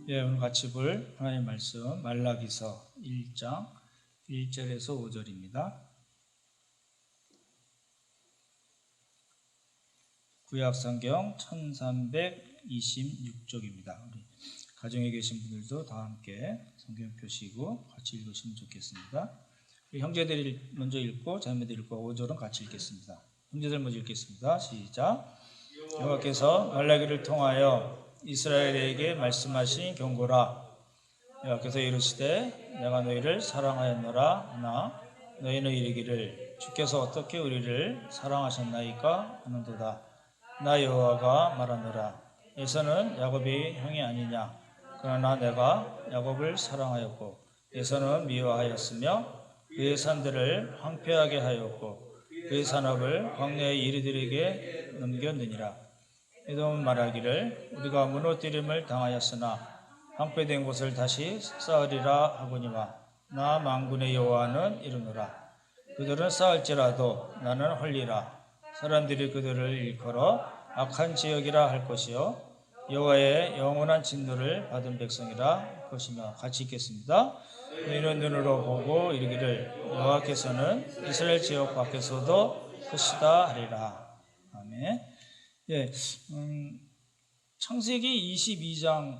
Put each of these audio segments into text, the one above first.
예, 오늘 같이 볼 하나님의 말씀 말라기서 1장 1절에서 5절입니다. 구약성경 1326쪽입니다. 우리 가정에 계신 분들도 다 함께 성경 펴시고 같이 읽으시면 좋겠습니다. 우리 형제들이 먼저 읽고 자매들 읽고 5절은 같이 읽겠습니다. 형제들 먼저 읽겠습니다. 시작. 여호와께서 말라기를 통하여 이스라엘에게 말씀하신 경고라. 여호와께서 이르시되 내가 너희를 사랑하였노라 하나 너희는 이르기를 주께서 어떻게 우리를 사랑하셨나이까 하는도다. 나 여호와가 말하노라. 에서는 야곱이 형이 아니냐. 그러나 내가 야곱을 사랑하였고 에서는 미워하였으며 그의 산들을 황폐하게 하였고 그의 산업을 광야의 이리들에게 넘겼느니라. 에돔은 말하기를 우리가 무너뜨림을 당하였으나 황폐된 곳을 다시 쌓으리라 하거니와 나 만군의 여호와는 이르노라. 그들은 쌓을지라도 나는 헐리라. 사람들이 그들을 일컬어 악한 지역이라 할 것이요 여호와의 영원한 진노를 받은 백성이라 할 것이며. 같이 읽겠습니다. 너희는 눈으로 보고 이르기를 여호와께서는 이스라엘 지역 밖에서도 크시다 하리라. 아멘. 예, 창세기 22장도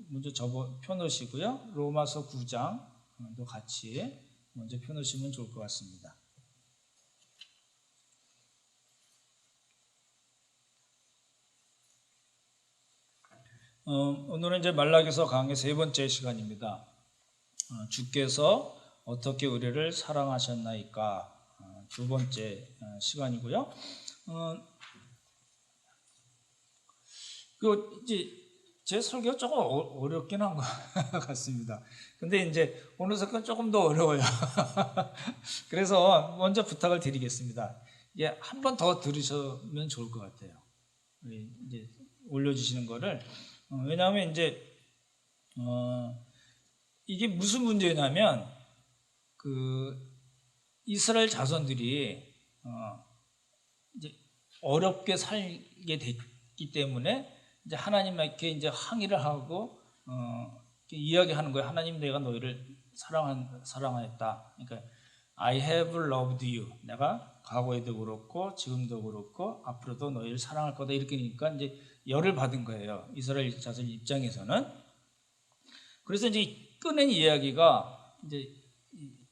먼저 펴놓으시고요. 로마서 9장도 같이 먼저 펴놓으시면 좋을 것 같습니다. 오늘은 이제 말라기서 강의 세 번째 시간입니다. 주께서 어떻게 우리를 사랑하셨나이까 두 번째 시간이고요. 이제 제 설교가 조금 어렵긴 한 것 같습니다. 근데 이제 오늘 설교는 조금 더 어려워요. 그래서 먼저 부탁을 드리겠습니다. 예, 한 번 더 들으시면 좋을 것 같아요. 이제 올려주시는 거를. 왜냐하면 이제 이게 무슨 문제냐면 이스라엘 자손들이 이제 어렵게 살게 됐기 때문에 이제 하나님께 이제 항의를 하고 이야기하는 거예요. 하나님, 내가 너희를 사랑하였다. 그러니까 I have loved you. 내가 과거에도 그렇고 지금도 그렇고 앞으로도 너희를 사랑할 거다. 이렇게 하니까 이제 열을 받은 거예요. 이스라엘 자손 입장에서는. 그래서 이제 꺼낸 이야기가 이제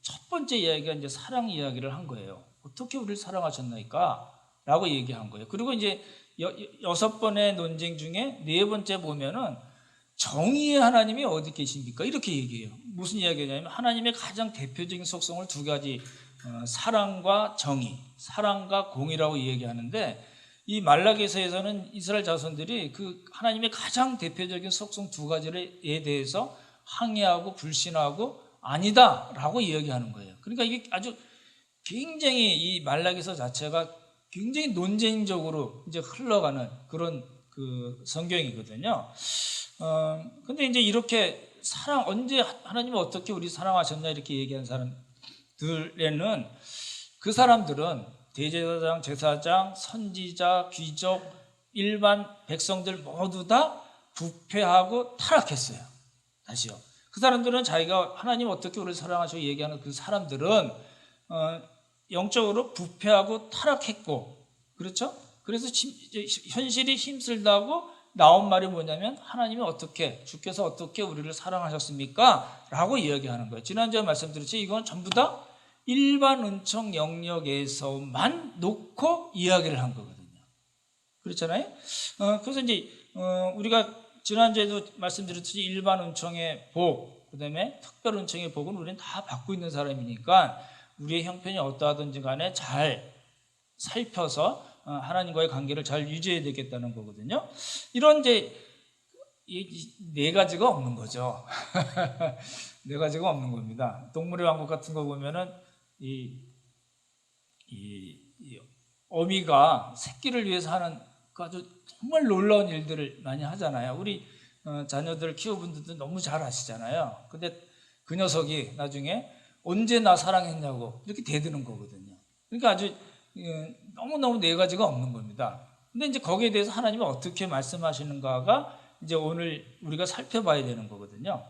첫 번째 이야기가 이제 사랑 이야기를 한 거예요. 어떻게 우리를 사랑하셨나이까? 라고 얘기한 거예요. 그리고 이제 6번의 논쟁 중에 4번째 보면은 정의의 하나님이 어디 계십니까? 이렇게 얘기해요. 무슨 이야기냐면 하나님의 가장 대표적인 속성을 두 가지, 사랑과 정의, 사랑과 공의라고 얘기하는데, 이 말라기서에서는 이스라엘 자손들이 그 하나님의 가장 대표적인 속성 두 가지에 대해서 항의하고 불신하고 아니다라고 이야기하는 거예요. 그러니까 이게 아주 굉장히 이 말라기서 자체가 굉장히 논쟁적으로 이제 흘러가는 그런 성경이거든요. 근데 이제 이렇게 언제 하나님은 어떻게 우리 사랑하셨나 이렇게 얘기한 사람들에는 그 사람들은 대제사장, 제사장, 선지자, 귀족, 일반 백성들 모두 다 부패하고 타락했어요. 다시요. 그 사람들은 자기가 하나님 어떻게 우리를 사랑하시고 얘기하는 그 사람들은 영적으로 부패하고 타락했고, 그렇죠? 그래서 현실이 힘들다고 나온 말이 뭐냐면 하나님이 주께서 어떻게 우리를 사랑하셨습니까? 라고 이야기하는 거예요. 지난주에 말씀드렸지, 이건 전부 다 일반 은총 영역에서만 놓고 이야기를 한 거거든요. 그렇잖아요? 그래서 이제 우리가 지난주에도 말씀드렸듯이 일반 은총의 복, 그 다음에 특별 은총의 복은 우리는 다 받고 있는 사람이니까 우리의 형편이 어떠하든지 간에 잘 살펴서 하나님과의 관계를 잘 유지해야 되겠다는 거거든요. 이런 이제 네 가지가 없는 거죠. 네 가지가 없는 겁니다. 동물의 왕국 같은 거 보면은 이 어미가 새끼를 위해서 하는 아주 정말 놀라운 일들을 많이 하잖아요. 우리 자녀들 키워본 분들도 너무 잘 아시잖아요. 근데 그 녀석이 나중에 언제 나 사랑했냐고 이렇게 대드는 거거든요. 그러니까 아주 너무너무 네 가지가 없는 겁니다. 근데 이제 거기에 대해서 하나님은 어떻게 말씀하시는가가 이제 오늘 우리가 살펴봐야 되는 거거든요.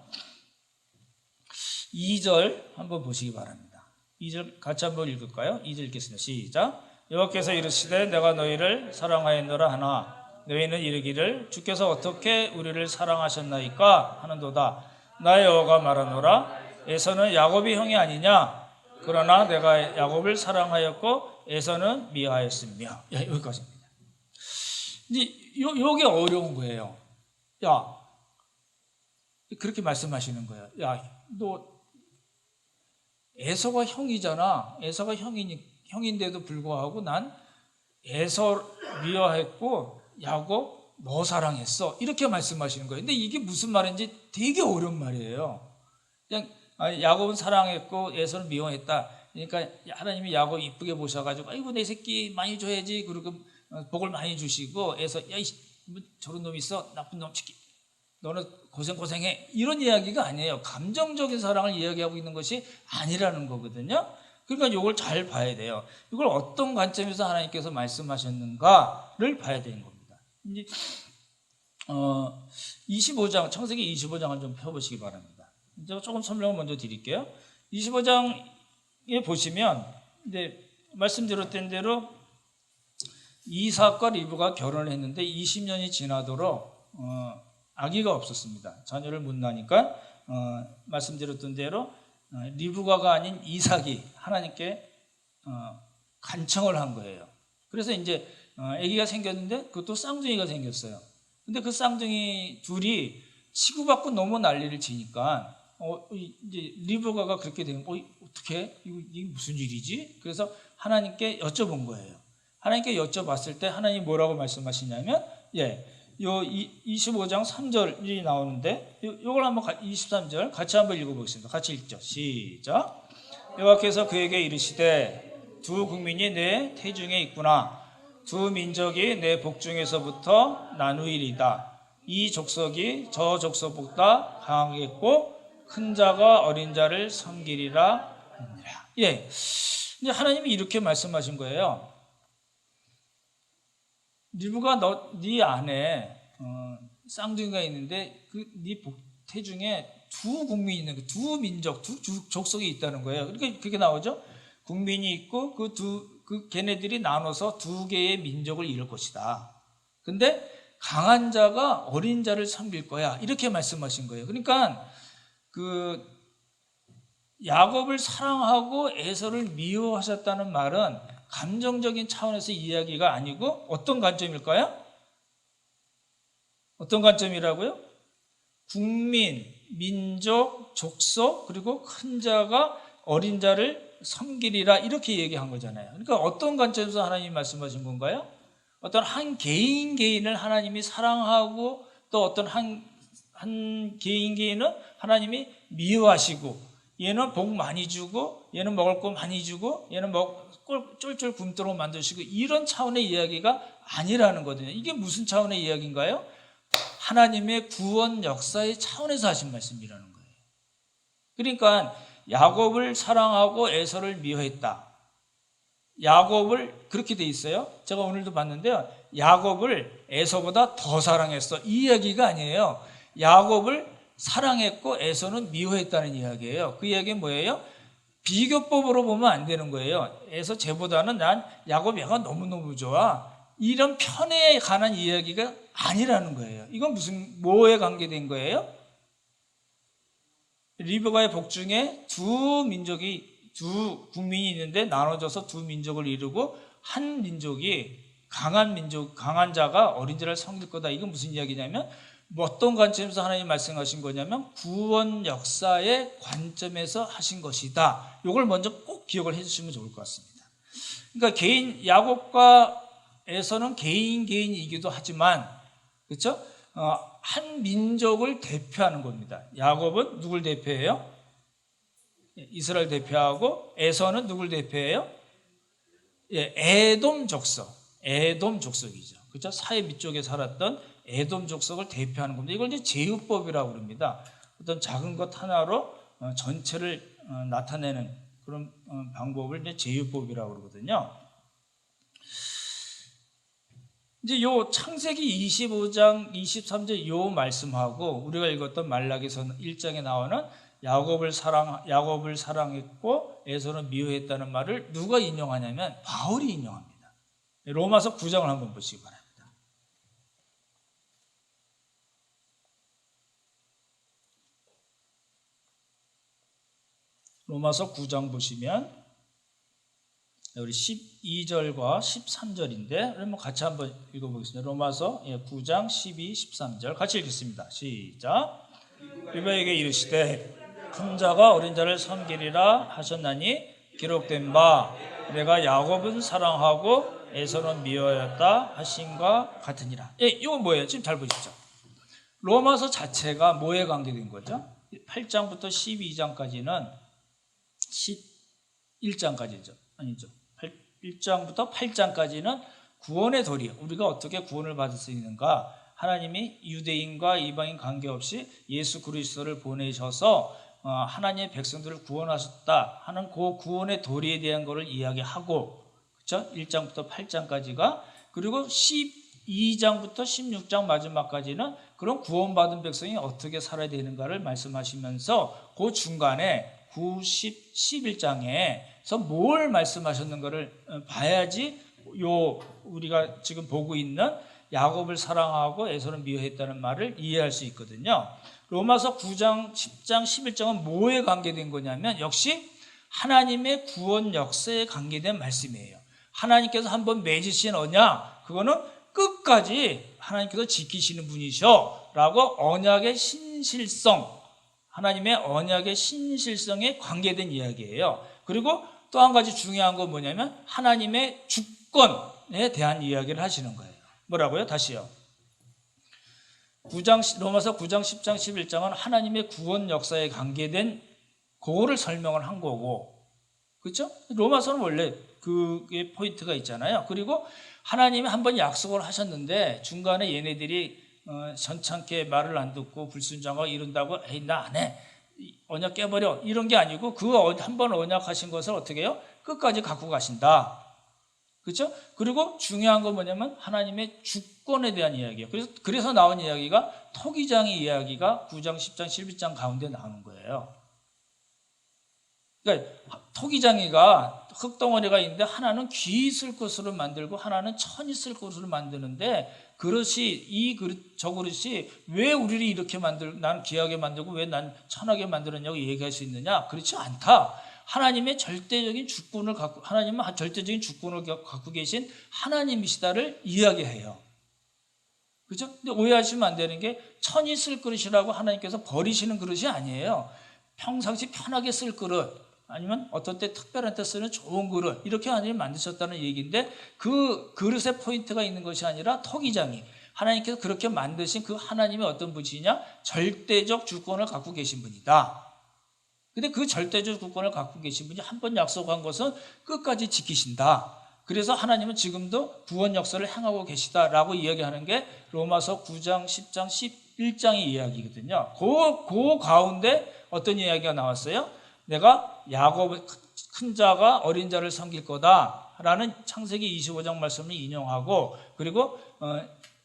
2절 한번 보시기 바랍니다. 2절 같이 한번 읽을까요? 2절 읽겠습니다. 시작. 여호와께서 이르시되 내가 너희를 사랑하였노라 하나 너희는 이르기를 주께서 어떻게 우리를 사랑하셨나이까 하는도다. 나 여호와가 말하노라 에서는 야곱이 형이 아니냐 그러나 내가 야곱을 사랑하였고 에서는 미워하였으며. 야, 여기까지입니다. 이제 요게 어려운 거예요. 야, 그렇게 말씀하시는 거예요. 야, 너 에서가 형이잖아. 에서가 형인데도 불구하고 난 에서 미워했고 야곱 너 사랑했어. 이렇게 말씀하시는 거예요. 근데 이게 무슨 말인지 되게 어려운 말이에요. 그냥 야곱은 사랑했고 에서는 미워했다. 그러니까 하나님이 야곱 이쁘게 보셔가지고 아이고 내 새끼 많이 줘야지. 그리고 복을 많이 주시고 에서 야 저런 놈 있어 나쁜 놈 치기. 너는 고생해. 이런 이야기가 아니에요. 감정적인 사랑을 이야기하고 있는 것이 아니라는 거거든요. 그러니까 이걸 잘 봐야 돼요. 이걸 어떤 관점에서 하나님께서 말씀하셨는가를 봐야 되는 겁니다. 이제 25장 창세기 25장을 좀 펴보시기 바랍니다. 이제 조금 설명을 먼저 드릴게요. 25장에 보시면 이제 말씀드렸던 대로 이삭과 리브가 결혼을 했는데 20년이 지나도록 아기가 없었습니다. 자녀를 못 낳으니까 말씀드렸던 대로 리브가가 아닌 이삭이 하나님께 간청을 한 거예요. 그래서 이제 아기가 생겼는데 그것도 쌍둥이가 생겼어요. 근데 그 쌍둥이 둘이 치고받고 너무 난리를 치니까 이제 리브가가 그렇게 되면 어떻게 이게 무슨 일이지? 그래서 하나님께 여쭤본 거예요. 하나님께 여쭤봤을 때 하나님이 뭐라고 말씀하시냐면 요 25장 3절이 나오는데 요걸 한번 23절 같이 한번 읽어보겠습니다. 같이 읽죠. 시작. 여호와께서 그에게 이르시되 두 국민이 내 태중에 있구나. 두 민족이 내 복중에서부터 나누이리다. 이 족속이 저 족속보다 강하겠고 큰 자가 어린 자를 섬기리라 하니라. 이제 하나님이 이렇게 말씀하신 거예요. 리브가 네 안에 쌍둥이가 있는데 네 태중에 두 국민이 있는 두 민족, 두 족속이 있다는 거예요. 그러니까 그렇게 나오죠. 국민이 있고 걔네들이 나눠서 두 개의 민족을 이룰 것이다. 근데 강한 자가 어린 자를 섬길 거야. 이렇게 말씀하신 거예요. 그러니까 야곱을 사랑하고 에서를 미워하셨다는 말은 감정적인 차원에서 이야기가 아니고 어떤 관점일까요? 어떤 관점이라고요? 국민, 민족, 족속 그리고 큰 자가 어린 자를 섬기리라 이렇게 얘기한 거잖아요. 그러니까 어떤 관점에서 하나님이 말씀하신 건가요? 어떤 한 개인을 하나님이 사랑하고 또 어떤 한 개인은 하나님이 미워하시고 얘는 복 많이 주고 얘는 먹을 거 많이 주고 얘는 쫄쫄 굶도록 만드시고 이런 차원의 이야기가 아니라는 거거든요. 이게 무슨 차원의 이야기인가요? 하나님의 구원 역사의 차원에서 하신 말씀이라는 거예요. 그러니까 야곱을 사랑하고 에서를 미워했다. 야곱을 그렇게 돼 있어요. 제가 오늘도 봤는데요. 야곱을 에서보다 더 사랑했어. 이 이야기가 아니에요. 야곱을 사랑했고 에서는 미워했다는 이야기예요. 그 이야기는 뭐예요? 비교법으로 보면 안 되는 거예요. 에서 쟤보다는 난 야곱 얘가 너무너무 좋아. 이런 편에 관한 이야기가 아니라는 거예요. 이건 뭐에 관계된 거예요? 리브가의 복중에 두 국민이 있는데 나눠져서 두 민족을 이루고 한 민족이 강한 자가 어린 자를 섬길 거다. 이건 무슨 이야기냐면 어떤 관점에서 하나님 말씀하신 거냐면 구원 역사의 관점에서 하신 것이다. 이걸 먼저 꼭 기억을 해주시면 좋을 것 같습니다. 그러니까 야곱과 에서는 개인이기도 하지만 그렇죠? 한 민족을 대표하는 겁니다. 야곱은 누굴 대표해요? 이스라엘 대표하고 에서는 누굴 대표해요? 에돔 족속이죠. 그렇죠? 사해 밑쪽에 살았던 에돔 족속을 대표하는 겁니다. 이걸 이제 제후법이라고 합니다. 어떤 작은 것 하나로 전체를 나타내는 그런 방법을 이제 제후법이라고 그러거든요. 이제 요 창세기 25장 23절 요 말씀하고 우리가 읽었던 말라기서 1장에 나오는 야곱을 사랑했고 에서는 미워했다는 말을 누가 인용하냐면 바울이 인용합니다. 로마서 9장을 한번 보시기 바랍니다. 로마서 9장 보시면 우리 12절과 13절인데 그러면 같이 한번 읽어보겠습니다. 로마서 9장 12, 13절 같이 읽겠습니다. 시작. 유다에게 이르시되 큰 자가 어린 자를 섬기리라 하셨나니 기록된 바 내가 야곱은 사랑하고 에서는 미워하였다 하신과 같으니라. 이건 뭐예요? 지금 잘 보십시오. 로마서 자체가 뭐에 관계된 거죠? 8장부터 12장까지는 11장까지죠. 아니죠. 1장부터 8장까지는 구원의 도리, 우리가 어떻게 구원을 받을 수 있는가, 하나님이 유대인과 이방인 관계없이 예수 그리스도를 보내셔서 하나님의 백성들을 구원하셨다 하는 그 구원의 도리에 대한 것을 이야기하고, 그렇죠? 1장부터 8장까지가, 그리고 12장부터 16장 마지막까지는 그런 구원받은 백성이 어떻게 살아야 되는가를 말씀하시면서 그 중간에 9, 10, 11장에서 뭘 말씀하셨는가를 봐야지 우리가 지금 보고 있는 야곱을 사랑하고 에서는 미워했다는 말을 이해할 수 있거든요. 로마서 9장, 10장, 11장은 뭐에 관계된 거냐면 역시 하나님의 구원 역사에 관계된 말씀이에요. 하나님께서 한번 맺으신 언약, 그거는 끝까지 하나님께서 지키시는 분이셔 라고 언약의 신실성, 하나님의 언약의 신실성에 관계된 이야기예요. 그리고 또 한 가지 중요한 건 뭐냐면 하나님의 주권에 대한 이야기를 하시는 거예요. 뭐라고요? 다시요. 로마서 9장, 10장, 11장은 하나님의 구원 역사에 관계된 그거를 설명을 한 거고, 그렇죠? 로마서는 원래 그게 포인트가 있잖아요. 그리고 하나님이 한번 약속을 하셨는데 중간에 얘네들이 전찮게 말을 안 듣고 불순종하고 이런다고 에이 나 안 해, 언약 깨버려, 이런 게 아니고 그 한번 언약하신 것을 어떻게 해요? 끝까지 갖고 가신다. 그렇죠? 그리고 중요한 건 뭐냐면 하나님의 주권에 대한 이야기예요. 그래서 나온 이야기가 토기장의 이야기가 9장, 10장, 11장 가운데 나오는 거예요. 그러니까 토기장이가 흙덩어리가 있는데 하나는 귀 쓸 것으로 만들고 하나는 천이 쓸 것으로 만드는데 저 그릇이 왜 우리를 이렇게 난 귀하게 만들고 왜 난 천하게 만들었냐고 얘기할 수 있느냐? 그렇지 않다. 하나님은 절대적인 주권을 갖고 계신 하나님이시다를 이야기해요. 그렇죠? 근데 오해하시면 안 되는 게 천이 쓸 그릇이라고 하나님께서 버리시는 그릇이 아니에요. 평상시 편하게 쓸 그릇, 아니면 어떤 때 특별한 때 쓰는 좋은 그릇, 이렇게 하나님이 만드셨다는 얘기인데 그 그릇에 포인트가 있는 것이 아니라 토기장이 하나님께서 그렇게 만드신 그 하나님이 어떤 분이냐? 절대적 주권을 갖고 계신 분이다. 근데 그 절대적 주권을 갖고 계신 분이 한 번 약속한 것은 끝까지 지키신다. 그래서 하나님은 지금도 구원 역사를 행하고 계시다라고 이야기하는 게 로마서 9장, 10장, 11장의 이야기거든요. 그 가운데 어떤 이야기가 나왔어요? 내가 야곱 큰 자가 어린 자를 섬길 거다라는 창세기 25장 말씀을 인용하고, 그리고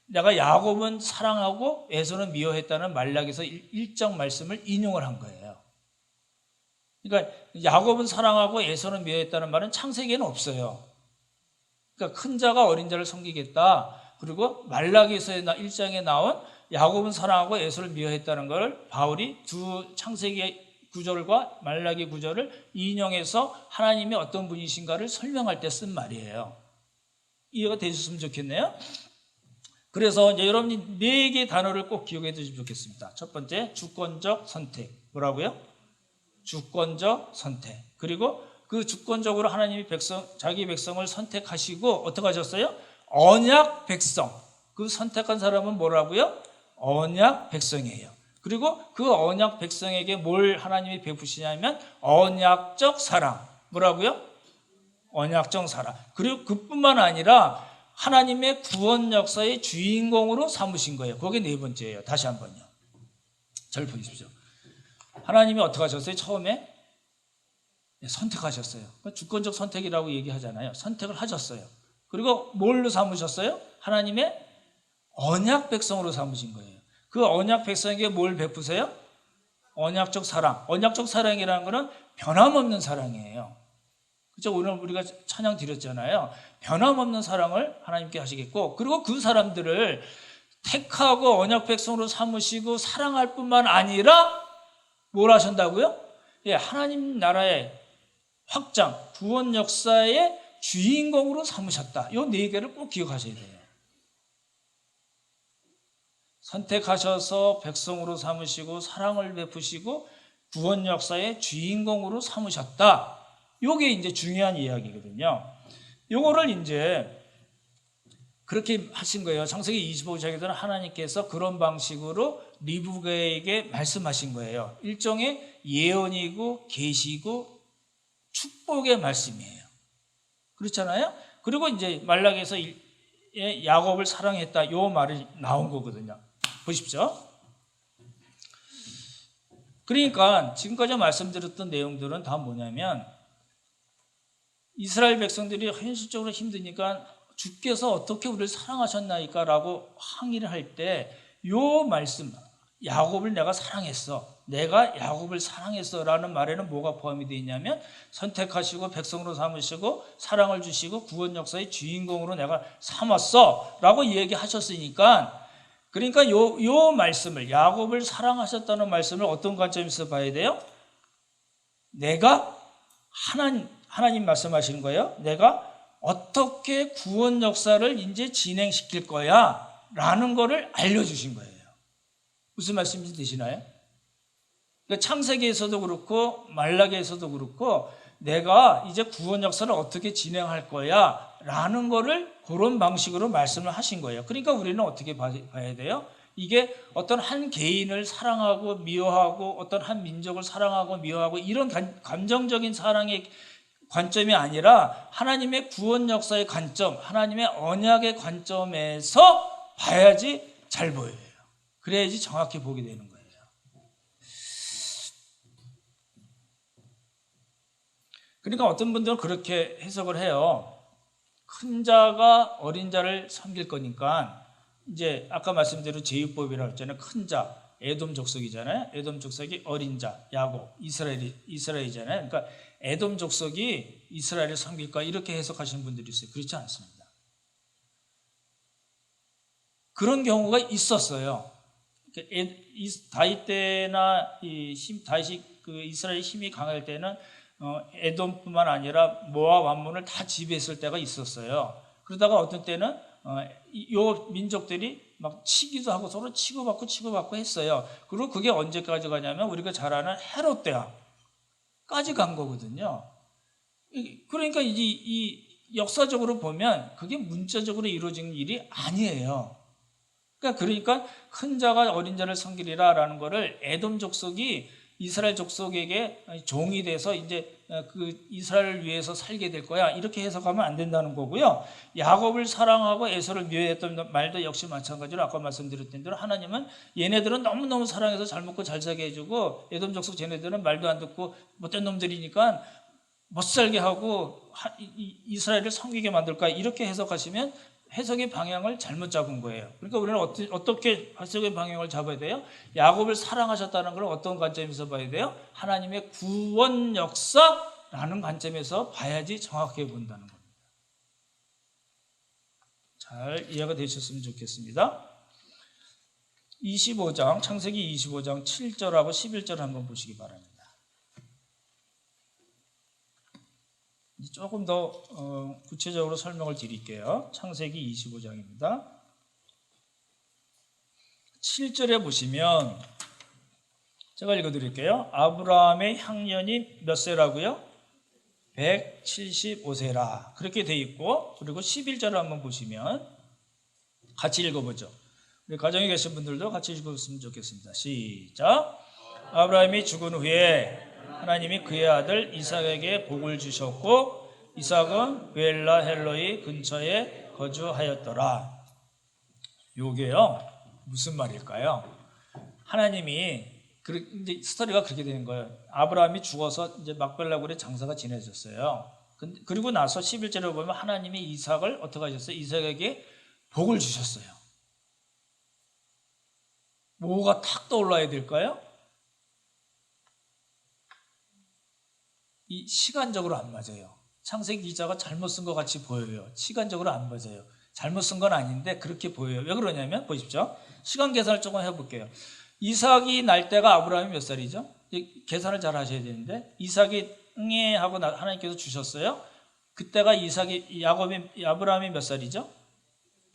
내가 야곱은 사랑하고 에서는 미워했다는 말라기서 1장 말씀을 인용을 한 거예요. 그러니까 야곱은 사랑하고 에서는 미워했다는 말은 창세기에는 없어요. 그러니까 큰 자가 어린 자를 섬기겠다. 그리고 말라기서 1장에 나온 야곱은 사랑하고 에서를 미워했다는 걸 바울이 두 창세기 구절과 말라기 구절을 인용해서 하나님이 어떤 분이신가를 설명할 때 쓴 말이에요. 이해가 되셨으면 좋겠네요. 그래서 이제 여러분이 4개의 단어를 꼭 기억해 두시면 좋겠습니다. 첫 번째, 주권적 선택. 뭐라고요? 주권적 선택. 그리고 그 주권적으로 하나님이 자기 백성을 선택하시고 어떻게 하셨어요? 언약 백성. 그 선택한 사람은 뭐라고요? 언약 백성이에요. 그리고 그 언약 백성에게 뭘 하나님이 베푸시냐면 언약적 사랑. 뭐라고요? 언약적 사랑. 그리고 그뿐만 아니라 하나님의 구원 역사의 주인공으로 삼으신 거예요. 그게 4번째예요. 다시 한번요. 잘 보십시오. 하나님이 어떻게 하셨어요? 처음에 선택하셨어요. 주권적 선택이라고 얘기하잖아요. 선택을 하셨어요. 그리고 뭘로 삼으셨어요? 하나님의 언약 백성으로 삼으신 거예요. 그 언약 백성에게 뭘 베푸세요? 언약적 사랑. 언약적 사랑이라는 것은 변함없는 사랑이에요. 그렇죠? 오늘 우리가 찬양 드렸잖아요. 변함없는 사랑을 하나님께 하시겠고, 그리고 그 사람들을 택하고 언약 백성으로 삼으시고 사랑할 뿐만 아니라 뭘 하신다고요? 예, 하나님 나라의 확장, 구원 역사의 주인공으로 삼으셨다. 이 네 개를 꼭 기억하셔야 돼요. 선택하셔서 백성으로 삼으시고 사랑을 베푸시고 구원 역사의 주인공으로 삼으셨다. 이게 이제 중요한 이야기거든요. 요거를 이제 그렇게 하신 거예요. 창세기 25장에서는 하나님께서 그런 방식으로 리브가에게 말씀하신 거예요. 일종의 예언이고 계시고 축복의 말씀이에요. 그렇잖아요. 그리고 이제 말라기에서 야곱을 사랑했다 요 말이 나온 거거든요. 보십시오. 그러니까 지금까지 말씀드렸던 내용들은 다 뭐냐면 이스라엘 백성들이 현실적으로 힘드니까 주께서 어떻게 우리를 사랑하셨나이까 라고 항의를 할 때 요 말씀, 야곱을 내가 사랑했어, 내가 야곱을 사랑했어 라는 말에는 뭐가 포함이 되어 있냐면 선택하시고 백성으로 삼으시고 사랑을 주시고 구원 역사의 주인공으로 내가 삼았어 라고 얘기하셨으니까, 그러니까 요 말씀을, 야곱을 사랑하셨다는 말씀을 어떤 관점에서 봐야 돼요? 내가 하나님 말씀하시는 거예요. 내가 어떻게 구원 역사를 이제 진행시킬 거야 라는 거를 알려주신 거예요. 무슨 말씀인지 되시나요? 그러니까 창세기에서도 그렇고 말라기에서도 그렇고 내가 이제 구원 역사를 어떻게 진행할 거야 라는 거를 그런 방식으로 말씀을 하신 거예요. 그러니까 우리는 어떻게 봐야 돼요? 이게 어떤 한 개인을 사랑하고 미워하고 어떤 한 민족을 사랑하고 미워하고 이런 감정적인 사랑의 관점이 아니라 하나님의 구원 역사의 관점, 하나님의 언약의 관점에서 봐야지 잘 보여요. 그래야지 정확히 보게 되는 거예요. 그러니까 어떤 분들은 그렇게 해석을 해요. 큰 자가 어린 자를 섬길 거니까, 이제 아까 말씀드린 제휴법이라고 했잖아요. 큰 자, 에돔 족속이잖아요. 에돔 족속이 어린 자, 야곱, 이스라엘이잖아요. 그러니까 에돔 족속이 이스라엘을 섬길 거야 이렇게 해석하시는 분들이 있어요. 그렇지 않습니다. 그런 경우가 있었어요. 다윗 때나 다윗이 이스라엘의 힘이 강할 때는 에돔뿐만 아니라 모압 완문을 다 지배했을 때가 있었어요. 그러다가 어떤 때는 요 민족들이 막 치기도 하고 서로 치고받고 했어요. 그리고 그게 언제까지 가냐면 우리가 잘 아는 헤롯 때까지 간 거거든요. 그러니까 이 역사적으로 보면 그게 문자적으로 이루어진 일이 아니에요. 그러니까 큰 자가 어린 자를 섬기리라라는 거를 에돔 족속이 이스라엘 족속에게 종이 돼서 이제 그 이스라엘을 위해서 살게 될 거야 이렇게 해석하면 안 된다는 거고요. 야곱을 사랑하고 에서를 미워했던 말도 역시 마찬가지로 아까 말씀드렸던 대로 하나님은 얘네들은 너무너무 사랑해서 잘 먹고 잘 살게 해주고 에돔 족속 쟤네들은 말도 안 듣고 못된 놈들이니까 못 살게 하고 이스라엘을 섬기게 만들 거야 이렇게 해석하시면 해석의 방향을 잘못 잡은 거예요. 그러니까 우리는 어떻게 해석의 방향을 잡아야 돼요? 야곱을 사랑하셨다는 걸 어떤 관점에서 봐야 돼요? 하나님의 구원 역사라는 관점에서 봐야지 정확하게 본다는 겁니다. 잘 이해가 되셨으면 좋겠습니다. 25장, 창세기 25장 7절하고 11절 한번 보시기 바랍니다. 조금 더 구체적으로 설명을 드릴게요. 창세기 25장입니다. 7절에 보시면 제가 읽어드릴게요. 아브라함의 향년이 몇 세라고요? 175세라 그렇게 돼 있고, 그리고 11절을 한번 보시면 같이 읽어보죠. 우리 가정에 계신 분들도 같이 읽었으면 좋겠습니다. 시작. 아브라함이 죽은 후에 하나님이 그의 아들 이삭에게 복을 주셨고 이삭은 베엘라 헬로이 근처에 거주하였더라. 요게요 무슨 말일까요? 하나님이 이제 스토리가 그렇게 되는 거예요. 아브라함이 죽어서 이제 막벨라굴에 장사가 지내졌어요. 그리고 나서 11절에 보면 하나님이 이삭을 어떻게 하셨어요? 이삭에게 복을 주셨어요. 뭐가 탁 떠올라야 될까요? 이 시간적으로 안 맞아요. 창세기 기자가 잘못 쓴 것 같이 보여요. 시간적으로 안 맞아요. 잘못 쓴 건 아닌데 그렇게 보여요. 왜 그러냐면 보십시오. 시간 계산을 조금 해볼게요. 이삭이 날 때가 아브라함이 몇 살이죠? 계산을 잘 하셔야 되는데 이삭이 응애 하고 하나님께서 주셨어요. 그때가 아브라함이 몇 살이죠?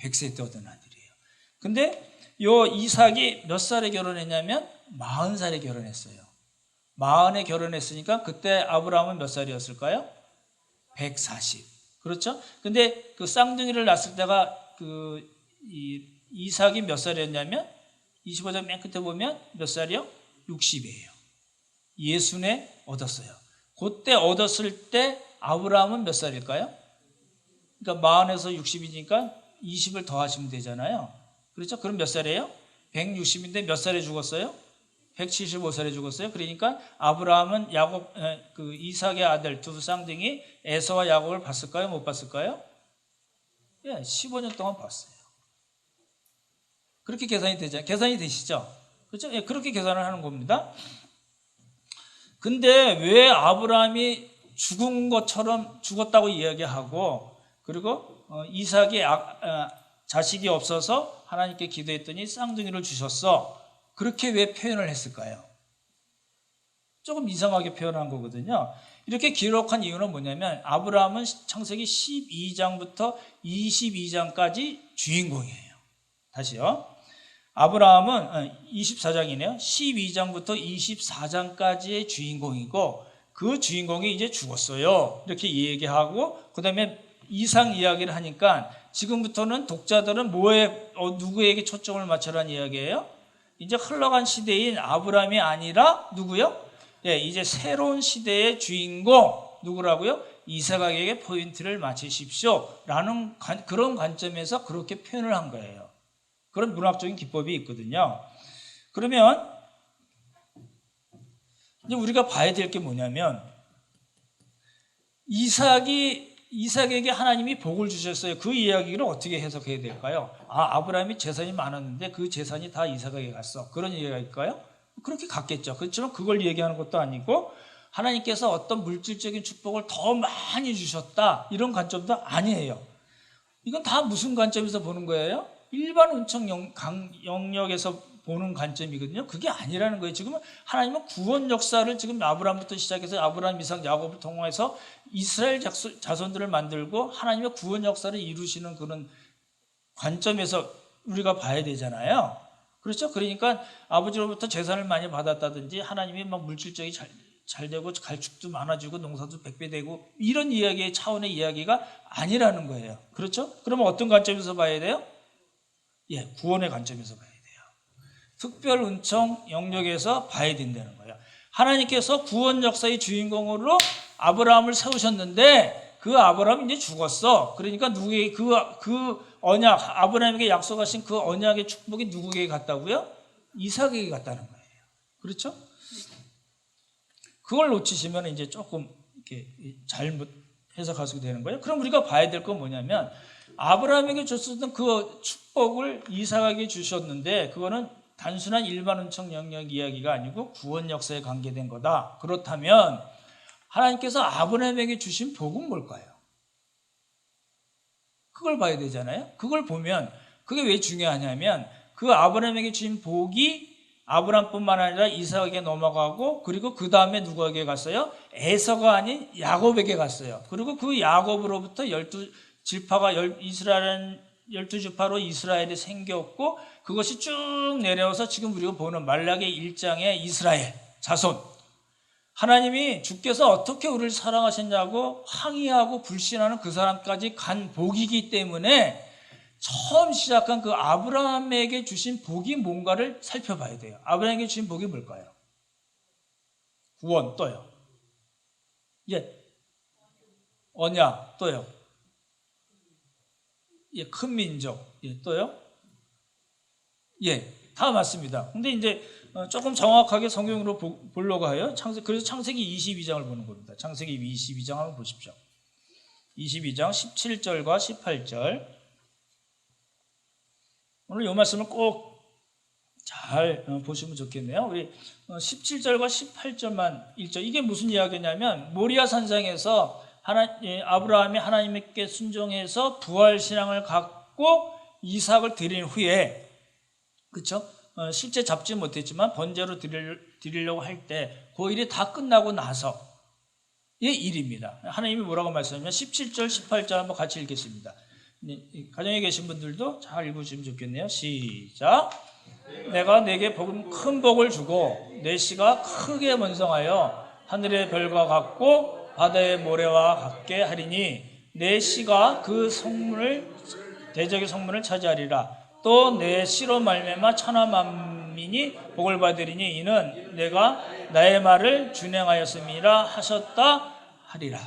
100세 때 얻은 아들이에요. 근데 요 이삭이 몇 살에 결혼했냐면 40살에 결혼했어요. 40에 결혼했으니까 그때 아브라함은 몇 살이었을까요? 140. 그렇죠? 근데 그 쌍둥이를 낳았을 때가 이삭이 몇 살이었냐면 25장 맨 끝에 보면 몇 살이요? 60이에요. 60에 얻었어요. 그때 얻었을 때 아브라함은 몇 살일까요? 그러니까 40에서 60이니까 20을 더하시면 되잖아요. 그렇죠? 그럼 몇 살이에요? 160인데 몇 살에 죽었어요? 175살에 죽었어요. 그러니까 아브라함은 이삭의 아들 두 쌍둥이 에서와 야곱을 봤을까요? 못 봤을까요? 예, 15년 동안 봤어요. 그렇게 계산이 되죠. 계산이 되시죠? 그렇죠? 예, 그렇게 계산을 하는 겁니다. 근데 왜 아브라함이 죽은 것처럼 죽었다고 이야기하고 그리고 이삭이 자식이 없어서 하나님께 기도했더니 쌍둥이를 주셨어. 그렇게 왜 표현을 했을까요? 조금 이상하게 표현한 거거든요. 이렇게 기록한 이유는 뭐냐면 아브라함은 창세기 12장부터 22장까지 주인공이에요. 다시요. 아브라함은 24장이네요. 12장부터 24장까지의 주인공이고 그 주인공이 이제 죽었어요. 이렇게 얘기하고 그 다음에 이상 이야기를 하니까 지금부터는 독자들은 누구에게 초점을 맞춰라는 이야기예요? 이제 흘러간 시대인 아브라함이 아니라 누구요? 예, 이제 새로운 시대의 주인공 누구라고요? 이삭에게 포인트를 맞추십시오. 라는 그런 관점에서 그렇게 표현을 한 거예요. 그런 문학적인 기법이 있거든요. 그러면 이제 우리가 봐야 될 게 뭐냐면 이삭에게 하나님이 복을 주셨어요. 그 이야기를 어떻게 해석해야 될까요? 아브라함이 재산이 많았는데 그 재산이 다 이삭에게 갔어. 그런 얘기일까요? 그렇게 갔겠죠. 그렇지만 그걸 얘기하는 것도 아니고 하나님께서 어떤 물질적인 축복을 더 많이 주셨다. 이런 관점도 아니에요. 이건 다 무슨 관점에서 보는 거예요? 일반 은총 영역에서 보는 관점이거든요. 그게 아니라는 거예요. 지금 하나님은 구원 역사를 지금 아브라함부터 시작해서 아브라함, 이삭, 야곱을 통해서 이스라엘 자손들을 만들고 하나님의 구원 역사를 이루시는 그런 관점에서 우리가 봐야 되잖아요. 그렇죠? 그러니까 아버지로부터 재산을 많이 받았다든지 하나님이 막 물질적이 잘 되고 갈축도 많아지고 농사도 100배 되고 이런 이야기의 차원의 이야기가 아니라는 거예요. 그렇죠? 그러면 어떤 관점에서 봐야 돼요? 예, 구원의 관점에서 봐야 돼요. 특별 은총 영역에서 봐야 된다는 거예요. 하나님께서 구원 역사의 주인공으로 아브라함을 세우셨는데 그 아브라함이 이제 죽었어. 그러니까 누구에게 그 언약, 아브라함에게 약속하신 그 언약의 축복이 누구에게 갔다고요? 이삭에게 갔다는 거예요. 그렇죠? 그걸 놓치시면 이제 조금 이렇게 잘못 해석하시게 되는 거예요. 그럼 우리가 봐야 될 건 뭐냐면 아브라함에게 줬었던 그 축복을 이삭에게 주셨는데 그거는 단순한 일반 은총 영역 이야기가 아니고 구원 역사에 관계된 거다. 그렇다면 하나님께서 아브라함에게 주신 복은 뭘까요? 그걸 봐야 되잖아요. 그걸 보면 그게 왜 중요하냐면 그 아브라함에게 주신 복이 아브라함뿐만 아니라 이삭에게 넘어가고 그리고 그 다음에 누구에게 갔어요? 에서가 아닌 야곱에게 갔어요. 그리고 그 야곱으로부터 12지파가 이스라엘은 12지파로 이스라엘이 생겼고 그것이 쭉 내려와서 지금 우리가 보는 말라기 1장의 이스라엘 자손 하나님이 주께서 어떻게 우리를 사랑하셨냐고 항의하고 불신하는 그 사람까지 간 복이기 때문에 처음 시작한 그 아브라함에게 주신 복이 뭔가를 살펴봐야 돼요. 아브라함에게 주신 복이 뭘까요? 구원 또요. 예, 언약 또요. 예, 큰 민족 예, 또요. 예, 다 맞습니다. 근데 이제 조금 정확하게 성경으로 보려고 해요. 그래서 창세기 22장을 보는 겁니다. 창세기 22장 한번 보십시오. 22장 17절과 18절. 오늘 이 말씀을 꼭 잘 보시면 좋겠네요. 우리 17절과 18절만 읽죠. 이게 무슨 이야기냐면 모리아 산상에서 아브라함이 하나님께 순종해서 부활 신앙을 갖고 이삭을 드린 후에, 그렇죠? 실제 잡지 못했지만 번제로 드리려고 할 때 그 일이 다 끝나고 나서의 일입니다. 하나님이 뭐라고 말씀하냐면 17절, 18절 한번 같이 읽겠습니다. 가정에 계신 분들도 잘 읽으시면 좋겠네요. 시작. 내가 내게 큰 복을 주고 내 씨가 크게 번성하여 하늘의 별과 같고 바다의 모래와 같게 하리니 내 씨가 그 대적의 성문을 차지하리라. 또 내 씨로 말미암아 천하 만민이 복을 받으리니 이는 내가 나의 말을 준행하였음이라 하셨다 하니라.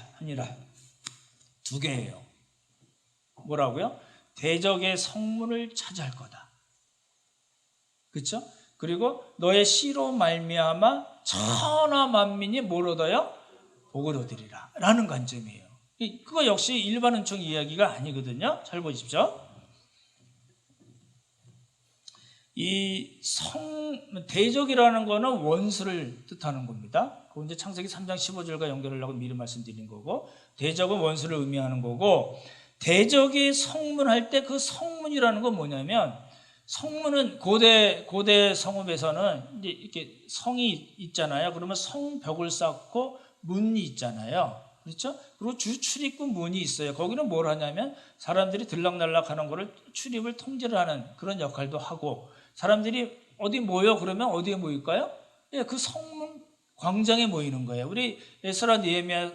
두 개예요. 뭐라고요? 대적의 성문을 차지할 거다. 그렇죠? 그리고 너의 씨로 말미암아 천하 만민이 뭘 얻어요? 복을 얻으리라 라는 관점이에요. 그거 역시 일반 은총 이야기가 아니거든요. 잘 보십시오. 이 대적이라는 거는 원수를 뜻하는 겁니다. 그건 이제 창세기 3장 15절과 연결하려고 미리 말씀드린 거고, 대적은 원수를 의미하는 거고, 대적이 성문할 때 그 성문이라는 건 뭐냐면, 성문은 고대 성읍에서는 이제 이렇게 성이 있잖아요. 그러면 성벽을 쌓고 문이 있잖아요. 그렇죠? 그리고 주 출입구 문이 있어요. 거기는 뭘 하냐면 사람들이 들락날락하는 거를 출입을 통제를 하는 그런 역할도 하고, 사람들이 어디 모여 그러면 어디에 모일까요? 예, 그 성문 광장에 모이는 거예요. 우리 에스라 느헤미야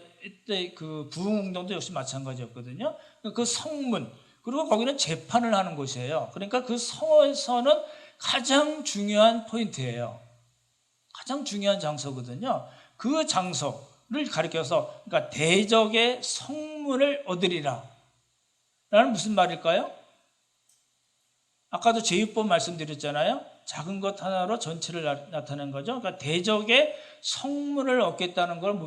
때 그 부흥운동도 역시 마찬가지였거든요. 그 성문, 그리고 거기는 재판을 하는 곳이에요. 그러니까 그 성에서는 가장 중요한 포인트예요. 가장 중요한 장소거든요. 그 장소를 가리켜서, 그러니까 대적의 성문을 얻으리라 라는 무슨 말일까요? 아까도 제유법 말씀드렸잖아요. 작은 것 하나로 전체를 나타낸 거죠. 그러니까 대적의 성문을 얻겠다는 걸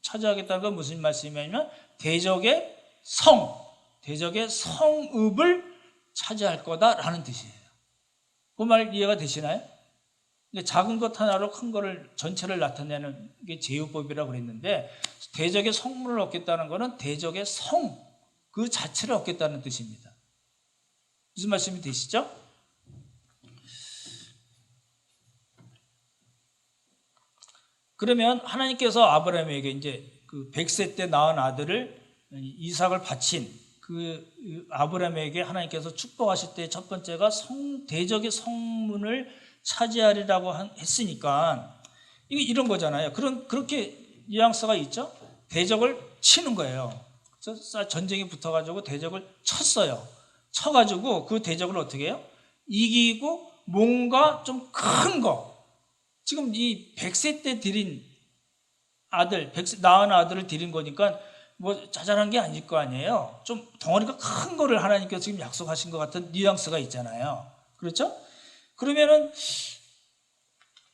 차지하겠다는 건 무슨 말씀이냐면 대적의 성읍을 차지할 거다라는 뜻이에요. 그 말 이해가 되시나요? 작은 것 하나로 큰 거를 전체를 나타내는 게 제유법이라고 그랬는데, 대적의 성문을 얻겠다는 것은 대적의 성 그 자체를 얻겠다는 뜻입니다. 무슨 말씀이 되시죠? 그러면 하나님께서 아브라함에게 이제 그 100세 때 낳은 아들을 이삭을 바친 그 아브라함에게 하나님께서 축복하실 때 첫 번째가 대적의 성문을 차지하리라고 했으니까 이런 거잖아요. 그렇게 뉘앙스가 있죠. 대적을 치는 거예요. 전쟁이 붙어가지고 대적을 쳤어요. 쳐가지고 그 대적을 어떻게 해요? 이기고 뭔가 좀 큰 거. 지금 이 100세 때 드린 낳은 아들을 드린 거니까 뭐 자잘한 게 아닐 거 아니에요. 좀 덩어리가 큰 거를 하나님께서 지금 약속하신 것 같은 뉘앙스가 있잖아요. 그렇죠? 그러면은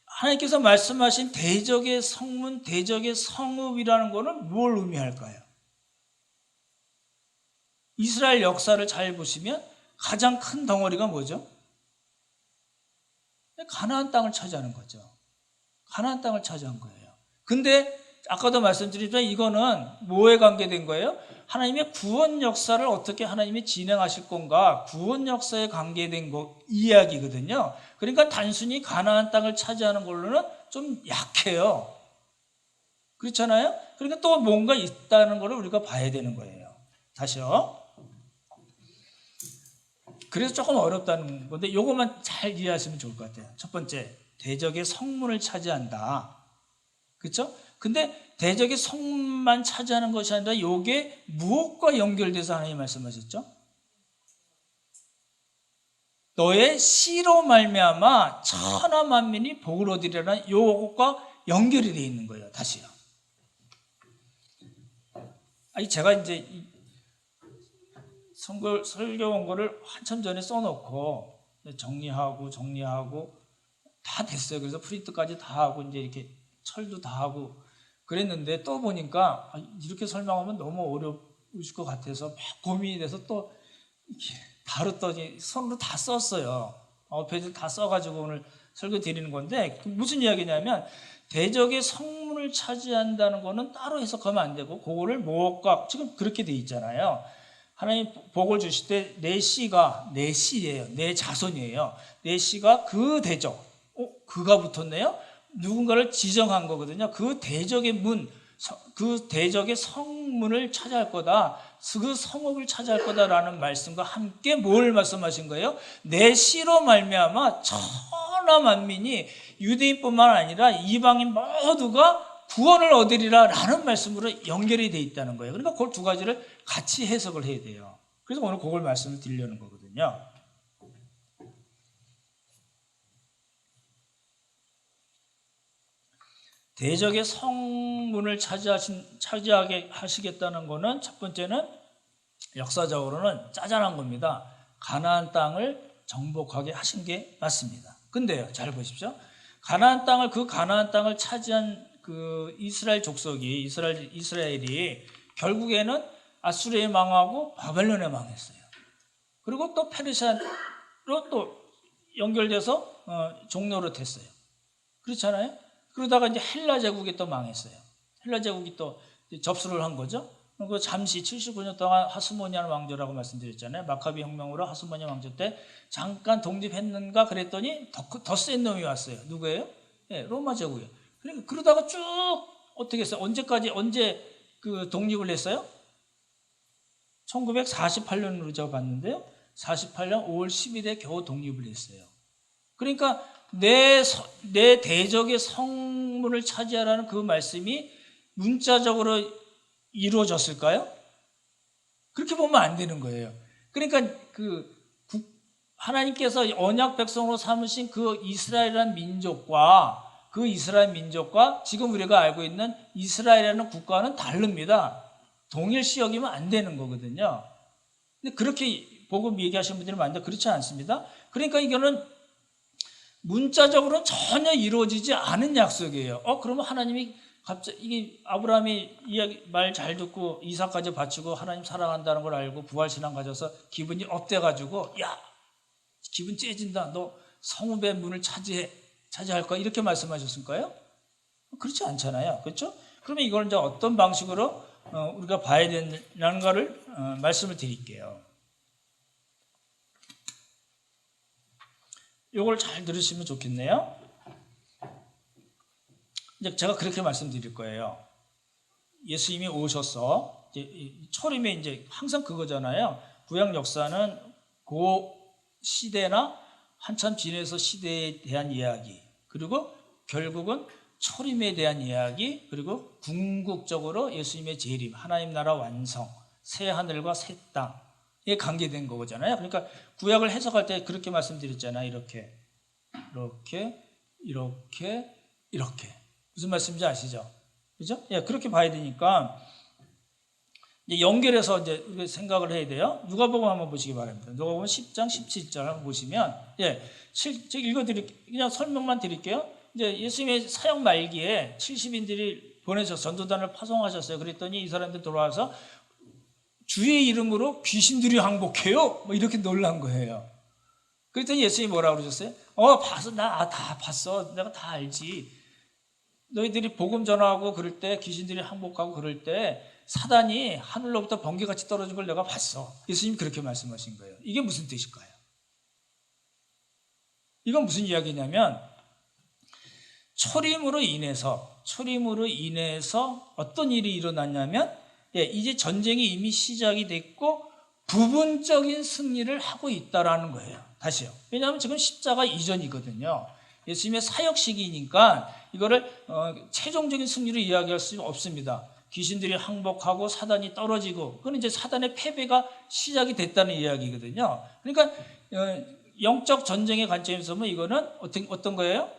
하나님께서 말씀하신 대적의 성문, 대적의 성읍이라는 거는 뭘 의미할까요? 이스라엘 역사를 잘 보시면 가장 큰 덩어리가 뭐죠? 가나안 땅을 차지하는 거죠. 가나안 땅을 차지한 거예요. 근데 아까도 말씀드렸지만 이거는 뭐에 관계된 거예요? 하나님의 구원 역사를 어떻게 하나님이 진행하실 건가, 구원 역사에 관계된 이야기거든요. 그러니까 단순히 가나안 땅을 차지하는 걸로는 좀 약해요. 그렇잖아요? 그러니까 또 뭔가 있다는 걸 우리가 봐야 되는 거예요. 다시요. 그래서 조금 어렵다는 건데 이것만 잘 이해하시면 좋을 것 같아요. 첫 번째, 대적의 성문을 차지한다. 그렇죠? 근데 대적의 성문만 차지하는 것이 아니라 이게 무엇과 연결돼서 하나님 말씀하셨죠? 너의 씨로 말미암아 천하 만민이 복을 얻으리라는 이것과 연결이 되어 있는 거예요. 다시요. 제가 이제 설교 원고를 한참 전에 써놓고 정리하고 다 됐어요. 그래서 프린트까지 다 하고 이제 이렇게 철도 다 하고 그랬는데 또 보니까 이렇게 설명하면 너무 우실 것 같아서 막 고민이 돼서 또 이렇게 다뤘더니 손으로 다 썼어요. 페이지 다 써가지고 오늘 설교 드리는 건데 무슨 이야기냐면 대적의 성문을 차지한다는 거는 따로 해석하면 안 되고 그거를 목각 지금 그렇게 돼 있잖아요. 하나님 복을 주실 때 내 씨가 내 씨예요. 내 자손이에요. 내 씨가 그 대적 그가 붙었네요. 누군가를 지정한 거거든요. 그 대적의 문, 그 대적의 성문을 차지할 거다. 그 성읍을 차지할 거다라는 말씀과 함께 뭘 말씀하신 거예요? 내 씨로 말미암아 천하 만민이 유대인뿐만 아니라 이방인 모두가 구원을 얻으리라 라는 말씀으로 연결이 되어 있다는 거예요. 그러니까 그 두 가지를 같이 해석을 해야 돼요. 그래서 오늘 그걸 말씀을 드리려는 거거든요. 대적의 성문을 차지하게 하시겠다는 것은 첫 번째는 역사적으로는 짜잘한 겁니다. 가나안 땅을 정복하게 하신 게 맞습니다. 근데요, 잘 보십시오. 가나안 땅을 차지한 그 이스라엘 족속이 이스라엘이 결국에는 아수르에 망하고 바벨론에 망했어요. 그리고 또 페르시아로 또 연결돼서 종로로 됐어요. 그렇잖아요. 그러다가 이제 헬라 제국이 또 망했어요. 헬라 제국이 또 접수를 한 거죠. 그 잠시 79년 동안 하스모니안 왕조라고 말씀드렸잖아요. 마카비 혁명으로 하스모니안 왕조 때 잠깐 독립했는가 그랬더니 더 센 놈이 왔어요. 누구예요? 네, 로마 제국이에요. 그러니까 그러다가 쭉 어떻게 했어요? 언제 그 독립을 했어요? 1948년으로 제가 봤는데요. 48년 5월 10일에 겨우 독립을 했어요. 그러니까 내 대적의 성문을 차지하라는 그 말씀이 문자적으로 이루어졌을까요? 그렇게 보면 안 되는 거예요. 그러니까 하나님께서 언약 백성으로 삼으신 그 이스라엘이라는 민족과 지금 우리가 알고 있는 이스라엘이라는 국가는 다릅니다. 동일시 여기면 안 되는 거거든요. 근데 그렇게 복음 얘기하시는 분들이 많은데 그렇지 않습니다. 그러니까 이거는 문자적으로는 전혀 이루어지지 않은 약속이에요. 그러면 하나님이 갑자기 이게 아브라함이 말 잘 듣고 이삭까지 바치고 하나님 사랑한다는 걸 알고 부활신앙 가져서 기분이 업돼가지고 야 기분 째진다. 너 성읍의 문을 차지할 거야. 이렇게 말씀하셨을까요? 그렇지 않잖아요. 그렇죠? 그러면 이걸 이제 어떤 방식으로 우리가 봐야 되는 거를 말씀을 드릴게요. 이걸 잘 들으시면 좋겠네요. 이제 제가 그렇게 말씀드릴 거예요. 예수님이 오셔서 초림에 이제 항상 그거잖아요. 구약 역사는 그 시대나 한참 지내서 시대에 대한 이야기, 그리고 결국은 초림에 대한 이야기, 그리고 궁극적으로 예수님의 재림, 하나님 나라 완성, 새 하늘과 새 땅에 관계된 거잖아요. 그러니까 구약을 해석할 때 그렇게 말씀드렸잖아요. 이렇게 무슨 말씀인지 아시죠? 그죠? 예, 그렇게 봐야 되니까 이제 연결해서 이제 우리가 생각을 해야 돼요. 누가복음 한번 보시기 바랍니다. 누가복음 10장 17절 한번 보시면 제가 읽어드릴게요. 그냥 설명만 드릴게요. 이제 예수님의 사역 말기에 70인들이 보내셔서 전도단을 파송하셨어요. 그랬더니 이 사람들 돌아와서 주의 이름으로 귀신들이 항복해요. 뭐 이렇게 놀란 거예요. 그랬더니 예수님이 뭐라고 그러셨어요? 봤어. 나 다 봤어. 내가 다 알지. 너희들이 복음 전하고 그럴 때 귀신들이 항복하고 그럴 때 사단이 하늘로부터 번개같이 떨어진 걸 내가 봤어. 예수님이 그렇게 말씀하신 거예요. 이게 무슨 뜻일까요? 이건 무슨 이야기냐면 초림으로 인해서 어떤 일이 일어났냐면 이제 전쟁이 이미 시작이 됐고 부분적인 승리를 하고 있다라는 거예요. 다시요. 왜냐하면 지금 십자가 이전이거든요. 예수님의 사역 시기니까 이거를 최종적인 승리로 이야기할 수 없습니다. 귀신들이 항복하고 사단이 떨어지고 그건 이제 사단의 패배가 시작이 됐다는 이야기거든요. 그러니까 영적 전쟁의 관점에서 보면 이거는 어떤 거예요?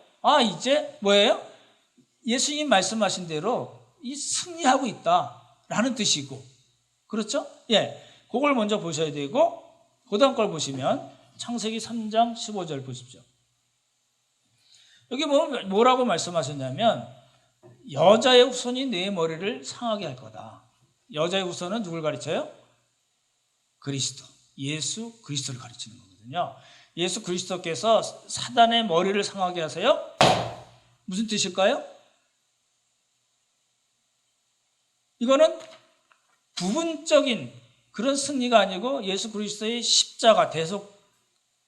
이제 뭐예요? 예수님 말씀하신 대로 이 승리하고 있다라는 뜻이고, 그렇죠? 그걸 먼저 보셔야 되고, 그 다음 걸 보시면 창세기 3장 15절 보십시오. 여기 뭐라고 말씀하셨냐면 여자의 후손이 내 머리를 상하게 할 거다. 여자의 후손은 누굴 가르쳐요? 그리스도, 예수 그리스도를 가르치는 거거든요. 예수 그리스도께서 사단의 머리를 상하게 하세요. 무슨 뜻일까요? 이거는 부분적인 그런 승리가 아니고 예수 그리스도의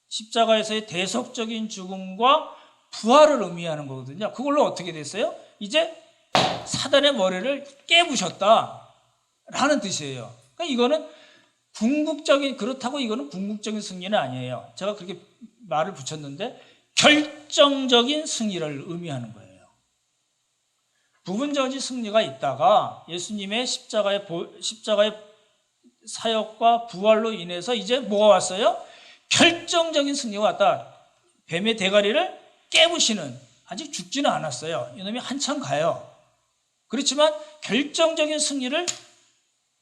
십자가에서의 대속적인 죽음과 부활을 의미하는 거거든요. 그걸로 어떻게 됐어요? 이제 사단의 머리를 깨부셨다라는 뜻이에요. 그러니까 이거는 그렇다고 이거는 궁극적인 승리는 아니에요. 제가 그렇게 말을 붙였는데 결정적인 승리를 의미하는 거예요. 부분적인 승리가 있다가 예수님의 십자가의 사역과 부활로 인해서 이제 뭐가 왔어요? 결정적인 승리가 왔다. 뱀의 대가리를 깨부시는, 아직 죽지는 않았어요. 이놈이 한참 가요. 그렇지만 결정적인 승리를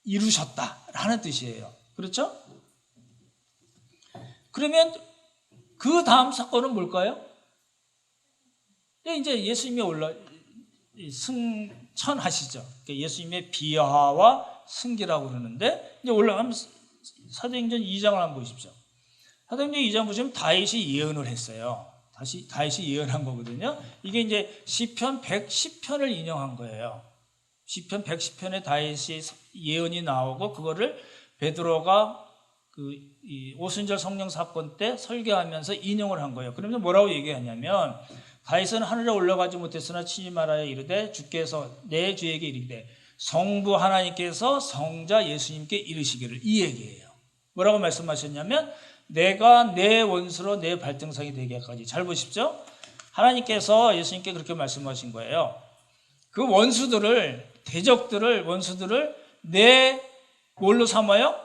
이루셨다라는 뜻이에요. 그렇죠? 그러면 그 다음 사건은 뭘까요? 이제 예수님이 승천하시죠. 예수님의 비하와 승기라고 그러는데, 이제 올라가면 사도행전 2장을 한번 보십시오. 사도행전 2장 보시면 다윗이 예언을 했어요. 다윗이 예언한 거거든요. 이게 이제 시편 110편을 인용한 거예요. 시편 110편에 다윗이 예언이 나오고 그거를 베드로가 이 오순절 성령 사건 때 설교하면서 인용을 한 거예요. 그러면 뭐라고 얘기하냐면, 다윗은 하늘에 올라가지 못했으나 친히 말하여 이르되 주께서 내 주에게 이르되 성부 하나님께서 성자 예수님께 이르시기를, 이 얘기예요. 뭐라고 말씀하셨냐면 내가 내 원수로 내 발등상이 되게 하기까지. 잘 보십시오. 하나님께서 예수님께 그렇게 말씀하신 거예요. 그 원수들을 내 뭘로 삼아요?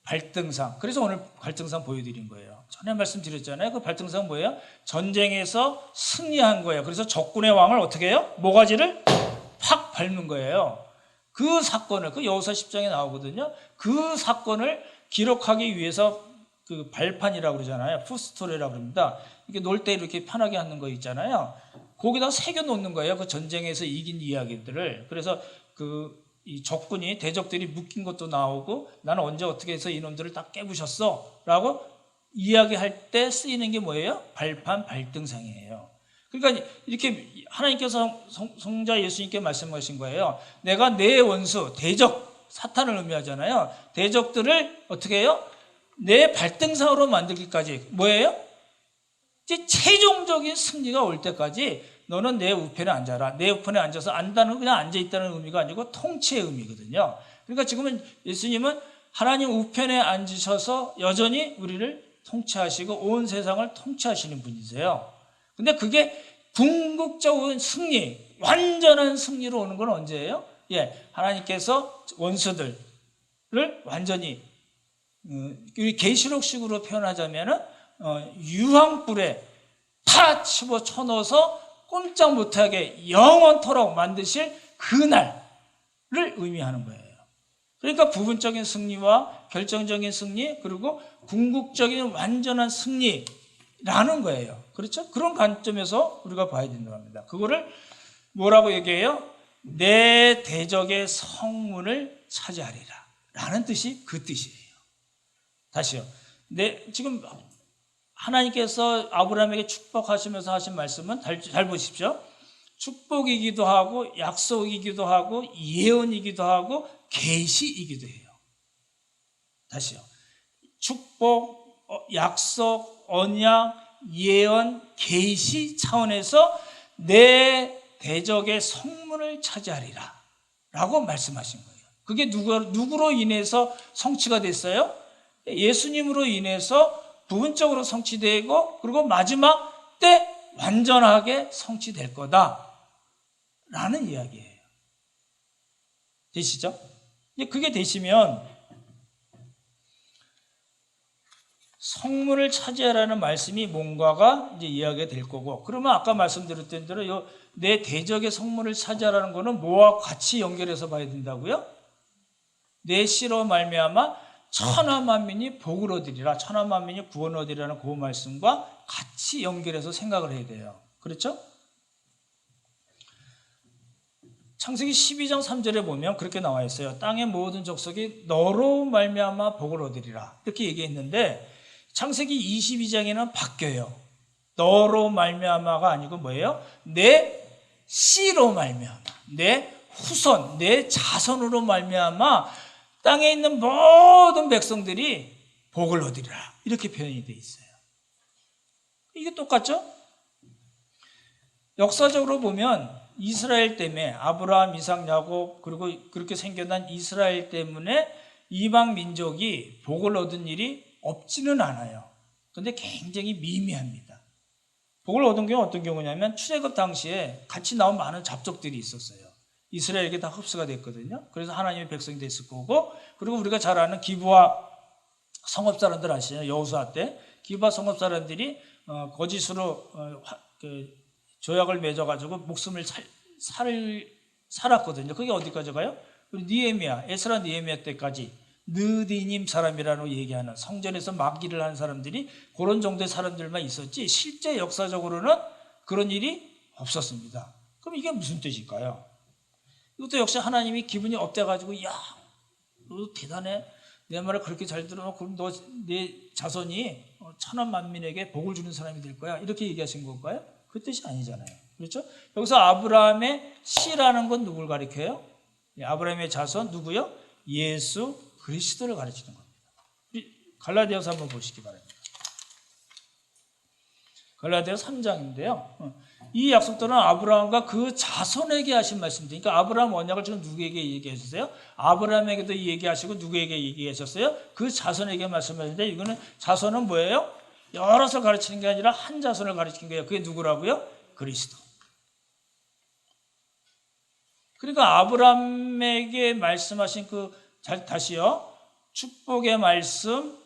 발등상. 그래서 오늘 발등상 보여드린 거예요. 전에 말씀드렸잖아요. 그 발등상 뭐예요? 전쟁에서 승리한 거예요. 그래서 적군의 왕을 어떻게 해요? 모가지를 팍 밟는 거예요. 그 사건을, 그 여호수아 10장에 나오거든요. 그 사건을 기록하기 위해서 그 발판이라고 그러잖아요. 푸스토레라고 그럽니다. 이렇게 놀 때 이렇게 편하게 하는 거 있잖아요. 거기다 새겨 놓는 거예요. 그 전쟁에서 이긴 이야기들을. 그래서 이 적군이, 대적들이 묶인 것도 나오고, 나는 언제 어떻게 해서 이놈들을 다 깨부셨어 라고 이야기할 때 쓰이는 게 뭐예요? 발판, 발등상이에요. 그러니까 이렇게 하나님께서 성자 예수님께 말씀하신 거예요. 내가 내 원수, 대적, 사탄을 의미하잖아요. 대적들을 어떻게 해요? 내 발등상으로 만들기까지. 뭐예요? 이제 최종적인 승리가 올 때까지 너는 내 우편에 앉아라. 내 우편에 앉아서 안다는 그냥 앉아있다는 의미가 아니고 통치의 의미거든요. 그러니까 지금은 예수님은 하나님 우편에 앉으셔서 여전히 우리를 통치하시고 온 세상을 통치하시는 분이세요. 근데 그게 궁극적인 승리, 완전한 승리로 오는 건 언제예요? 하나님께서 원수들을 완전히, 우리 계시록식으로 표현하자면은 유황불에 다 집어 쳐넣어서 꼼짝 못하게 영원토록 만드실 그날을 의미하는 거예요. 그러니까 부분적인 승리와 결정적인 승리, 그리고 궁극적인 완전한 승리라는 거예요. 그렇죠? 그런 관점에서 우리가 봐야 된다고 합니다. 그거를 뭐라고 얘기해요? 내 대적의 성문을 차지하리라 라는 뜻이 그 뜻이에요. 다시요. 지금 하나님께서 아브라함에게 축복하시면서 하신 말씀은 잘 보십시오. 축복이기도 하고 약속이기도 하고 예언이기도 하고 계시이기도 해요. 다시요. 축복, 약속, 언약, 예언, 계시 차원에서 내 대적의 성문을 차지하리라 라고 말씀하신 거예요. 그게 누구로 인해서 성취가 됐어요? 예수님으로 인해서 부분적으로 성취되고, 그리고 마지막 때 완전하게 성취될 거다라는 이야기예요. 되시죠? 그게 되시면 성문을 차지하라는 말씀이 뭔가가 이제 이야기가 될 거고, 그러면 아까 말씀드렸던 대로 내 대적의 성문을 차지하라는 거는 뭐와 같이 연결해서 봐야 된다고요? 내 씨로 말미암아 천하 만민이 복을 얻으리라, 천하 만민이 구원을 얻으리라는 그 말씀과 같이 연결해서 생각을 해야 돼요. 그렇죠? 창세기 12장 3절에 보면 그렇게 나와 있어요. 땅의 모든 족속이 너로 말미암아 복을 얻으리라 이렇게 얘기했는데 창세기 22장에는 바뀌어요. 너로 말미암아가 아니고 뭐예요? 내 씨로 말미암아, 내 후손, 내 자손으로 말미암아 땅에 있는 모든 백성들이 복을 얻으리라 이렇게 표현이 되어 있어요. 이게 똑같죠? 역사적으로 보면 이스라엘 때문에 아브라함, 이삭, 야곱 그리고 그렇게 생겨난 이스라엘 때문에 이방 민족이 복을 얻은 일이 없지는 않아요. 그런데 굉장히 미미합니다. 복을 얻은 경우는 어떤 경우냐면 출애굽 당시에 같이 나온 많은 잡족들이 있었어요. 이스라엘에게 다 흡수가 됐거든요. 그래서 하나님의 백성이 됐을 거고, 그리고 우리가 잘 아는 기브와 성읍 사람들 아시죠? 여호수아 때 기브와 성읍 사람들이 거짓으로 조약을 맺어가지고 목숨을 살았거든요. 그게 어디까지 가요? 우리 니에미야, 에스라 니에미야 때까지 느디님 사람이라고 얘기하는 성전에서 마귀를 하는 사람들이 그런 정도의 사람들만 있었지 실제 역사적으로는 그런 일이 없었습니다. 그럼 이게 무슨 뜻일까요? 이것도 역시 하나님이 기분이 업돼가지고 야, 너 대단해. 내 말을 그렇게 잘 들어. 그럼 너 내 자손이 천한 만민에게 복을 주는 사람이 될 거야. 이렇게 얘기하신 걸까요? 그 뜻이 아니잖아요. 그렇죠? 여기서 아브라함의 씨라는 건 누굴 가리켜요? 아브라함의 자손 누구요? 예수 그리스도를 가르치는 겁니다. 갈라디아서 한번 보시기 바랍니다. 갈라디아서 3장인데요. 이 약속들은 아브라함과 그 자손에게 하신 말씀입니다. 그러니까 아브라함 언약을 지금 누구에게 얘기하셨어요? 아브라함에게도 얘기하시고 누구에게 얘기하셨어요? 그 자손에게 말씀하셨는데 이거는 자손은 뭐예요? 여럿을 가르치는 게 아니라 한 자손을 가르치는 거예요. 그게 누구라고요? 그리스도. 그러니까 아브라함에게 말씀하신 다시요. 축복의 말씀,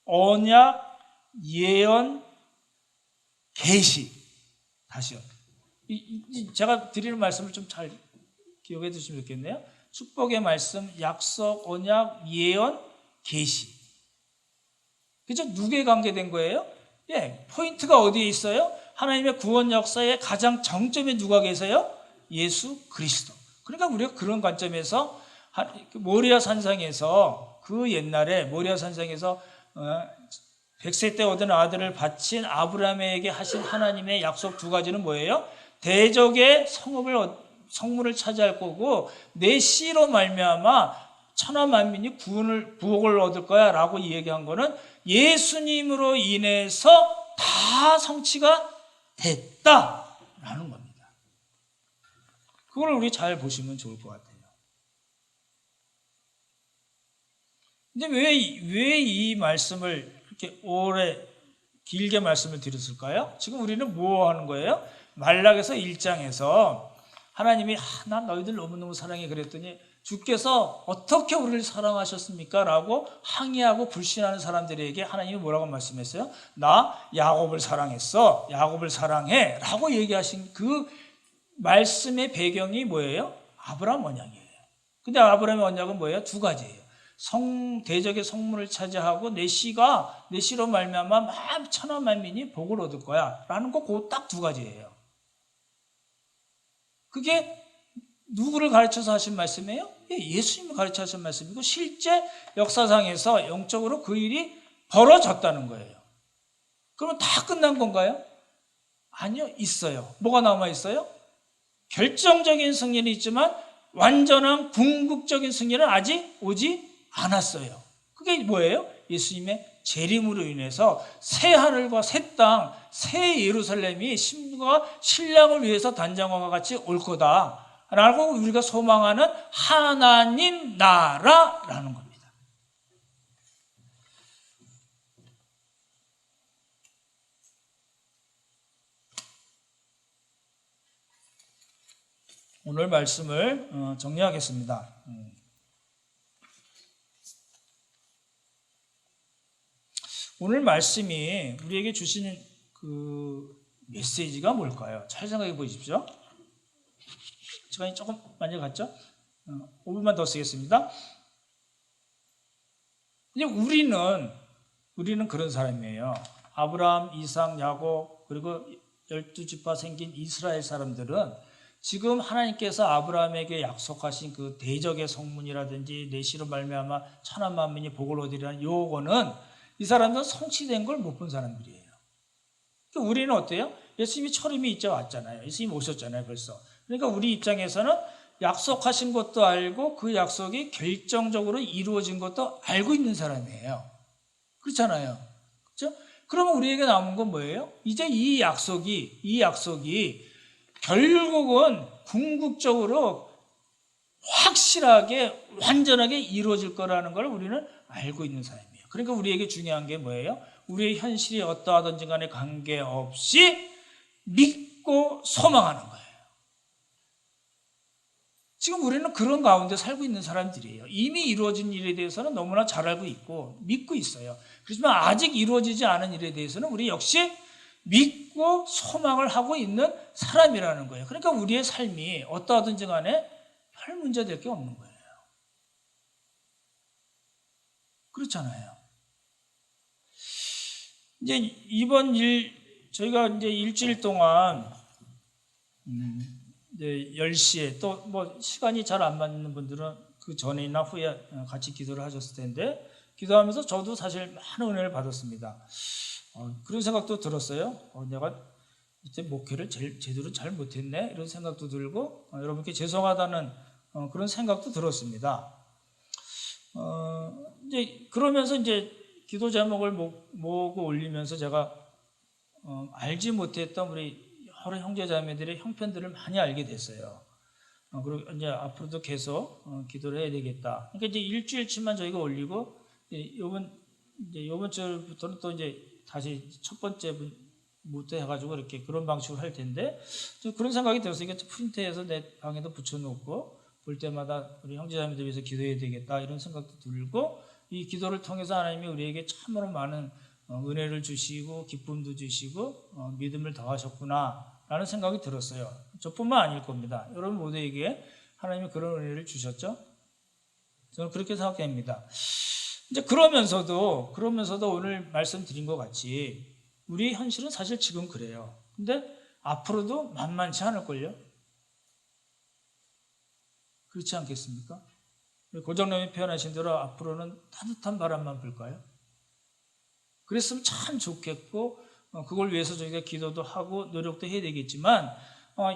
언약, 예언, 계시. 다시요. 제가 드리는 말씀을 좀 잘 기억해 두시면 좋겠네요. 축복의 말씀, 약속, 언약, 예언, 계시. 그죠? 누구에 관계된 거예요? 예, 포인트가 어디에 있어요? 하나님의 구원 역사의 가장 정점에 누가 계세요? 예수 그리스도. 그러니까 우리가 그런 관점에서 모리아 산상에서 그 옛날에 모리아 산상에서 100세 때 얻은 아들을 바친 아브라함에게 하신 하나님의 약속 두 가지는 뭐예요? 대적의 성문을 차지할 거고 내 씨로 말미암아 천하 만민이 부복을 얻을 거야 라고 얘기한 거는 예수님으로 인해서 다 성취가 됐다라는 겁니다. 그걸 우리 잘 보시면 좋을 것 같아요. 근데 왜 이 말씀을 이렇게 오래 길게 말씀을 드렸을까요? 지금 우리는 뭐 하는 거예요? 말락에서 1장에서 하나님이 난 너희들 너무너무 사랑해 그랬더니 주께서 어떻게 우리를 사랑하셨습니까? 라고 항의하고 불신하는 사람들에게 하나님이 뭐라고 말씀했어요? 나 야곱을 사랑했어. 야곱을 사랑해. 라고 얘기하신 그 말씀의 배경이 뭐예요? 아브라함 언약이에요. 근데 아브라함의 언약은 뭐예요? 두 가지예요. 대적의 성문을 차지하고 내 씨로 말미암아 천하 만민이 복을 얻을 거야. 라는 거 그 딱 두 가지예요. 그게 누구를 가르쳐서 하신 말씀이에요? 예수님을 가르쳐 하신 말씀이고 실제 역사상에서 영적으로 그 일이 벌어졌다는 거예요. 그러면 다 끝난 건가요? 아니요, 있어요. 뭐가 남아 있어요? 결정적인 승리는 있지만 완전한 궁극적인 승리는 아직 오지 않았어요. 그게 뭐예요? 예수님의 재림으로 인해서 새 하늘과 새 땅, 새 예루살렘이 신부가 신랑을 위해서 단장과 같이 올 거다 라고 우리가 소망하는 하나님 나라라는 겁니다. 오늘 말씀을 정리하겠습니다. 오늘 말씀이 우리에게 주시는 그 메시지가 뭘까요? 잘 생각해 보십시오. 시간이 조금 많이 갔죠? 5분만 더 쓰겠습니다. 이제 우리는 그런 사람이에요. 아브라함, 이삭, 야곱 그리고 12지파 생긴 이스라엘 사람들은 지금 하나님께서 아브라함에게 약속하신 그 대적의 성문이라든지 내시로 말미암아 천한 만민이 복을 얻으리라는 요거는 이 사람들은 성취된 걸 못 본 사람들이에요. 그러니까 우리는 어때요? 예수님이 철임이 이제 왔잖아요. 예수님이 오셨잖아요, 벌써. 그러니까 우리 입장에서는 약속하신 것도 알고 그 약속이 결정적으로 이루어진 것도 알고 있는 사람이에요. 그렇잖아요. 그렇죠? 그러면 우리에게 남은 건 뭐예요? 이제 이 약속이 결국은 궁극적으로 확실하게 완전하게 이루어질 거라는 걸 우리는 알고 있는 사람이에요. 그러니까 우리에게 중요한 게 뭐예요? 우리의 현실이 어떠하든지 간에 관계없이 믿고 소망하는 거예요. 지금 우리는 그런 가운데 살고 있는 사람들이에요. 이미 이루어진 일에 대해서는 너무나 잘 알고 있고 믿고 있어요. 그렇지만 아직 이루어지지 않은 일에 대해서는 우리 역시 믿고 소망을 하고 있는 사람이라는 거예요. 그러니까 우리의 삶이 어떠하든지 간에 별 문제 될 게 없는 거예요. 그렇잖아요. 이제 이번 저희가 이제 일주일 동안 이제 10시에 또 뭐 시간이 잘 안 맞는 분들은 그 전이나 후에 같이 기도를 하셨을 텐데, 기도하면서 저도 사실 많은 은혜를 받았습니다. 그런 생각도 들었어요. 내가 이제 목회를 제대로 잘 못했네, 이런 생각도 들고 여러분께 죄송하다는 그런 생각도 들었습니다. 이제 그러면서 이제 기도 제목을 모으고 올리면서 제가 알지 못했던 우리 여러 형제자매들의 형편들을 많이 알게 됐어요. 그리고 이제 앞으로도 계속 기도를 해야 되겠다. 그러니까 이제 일주일치만 저희가 올리고 요번 주부터는 또 이제 다시 첫 번째부터 해가지고 이렇게 그런 방식으로 할 텐데, 그런 생각이 들어서 이게 프린트해서 내 방에도 붙여놓고 볼 때마다 우리 형제자매들 위해서 기도해야 되겠다, 이런 생각도 들고, 이 기도를 통해서 하나님이 우리에게 참으로 많은 은혜를 주시고 기쁨도 주시고 믿음을 더하셨구나 라는 생각이 들었어요. 저뿐만 아닐 겁니다. 여러분 모두에게 하나님이 그런 은혜를 주셨죠? 저는 그렇게 생각합니다. 이제 그러면서도 오늘 말씀드린 것 같이 우리의 현실은 사실 지금 그래요. 근데 앞으로도 만만치 않을걸요? 그렇지 않겠습니까? 고정님이 표현하신 대로 앞으로는 따뜻한 바람만 불까요? 그랬으면 참 좋겠고 그걸 위해서 저희가 기도도 하고 노력도 해야 되겠지만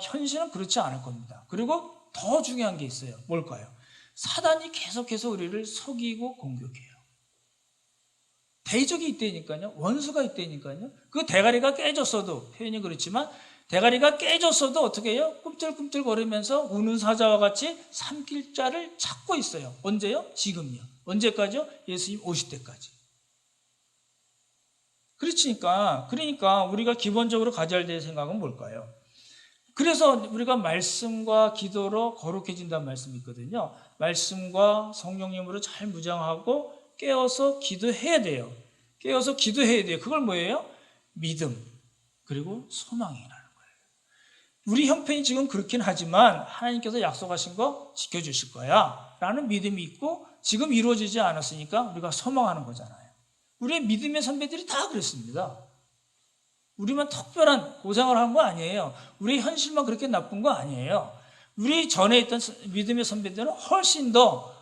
현실은 그렇지 않을 겁니다. 그리고 더 중요한 게 있어요. 뭘까요? 사단이 계속해서 우리를 속이고 공격해요. 대적이 있다니까요. 원수가 있다니까요. 그 대가리가 깨졌어도, 표현이 그렇지만 대가리가 깨졌어도 어떻게 해요? 꿈틀꿈틀거리면서 우는 사자와 같이 삼킬 자를 찾고 있어요. 언제요? 지금요. 언제까지요? 예수님 오실 때까지. 그러니까 우리가 기본적으로 가져야 될 생각은 뭘까요? 그래서 우리가 말씀과 기도로 거룩해진다는 말씀이 있거든요. 말씀과 성령님으로 잘 무장하고 깨어서 기도해야 돼요. 그걸 뭐예요? 믿음, 그리고 소망이라는 거예요. 우리 형편이 지금 그렇긴 하지만 하나님께서 약속하신 거 지켜주실 거야 라는 믿음이 있고, 지금 이루어지지 않았으니까 우리가 소망하는 거잖아요. 우리의 믿음의 선배들이 다 그랬습니다. 우리만 특별한 고생을 한 거 아니에요. 우리의 현실만 그렇게 나쁜 거 아니에요. 우리 전에 있던 믿음의 선배들은 훨씬 더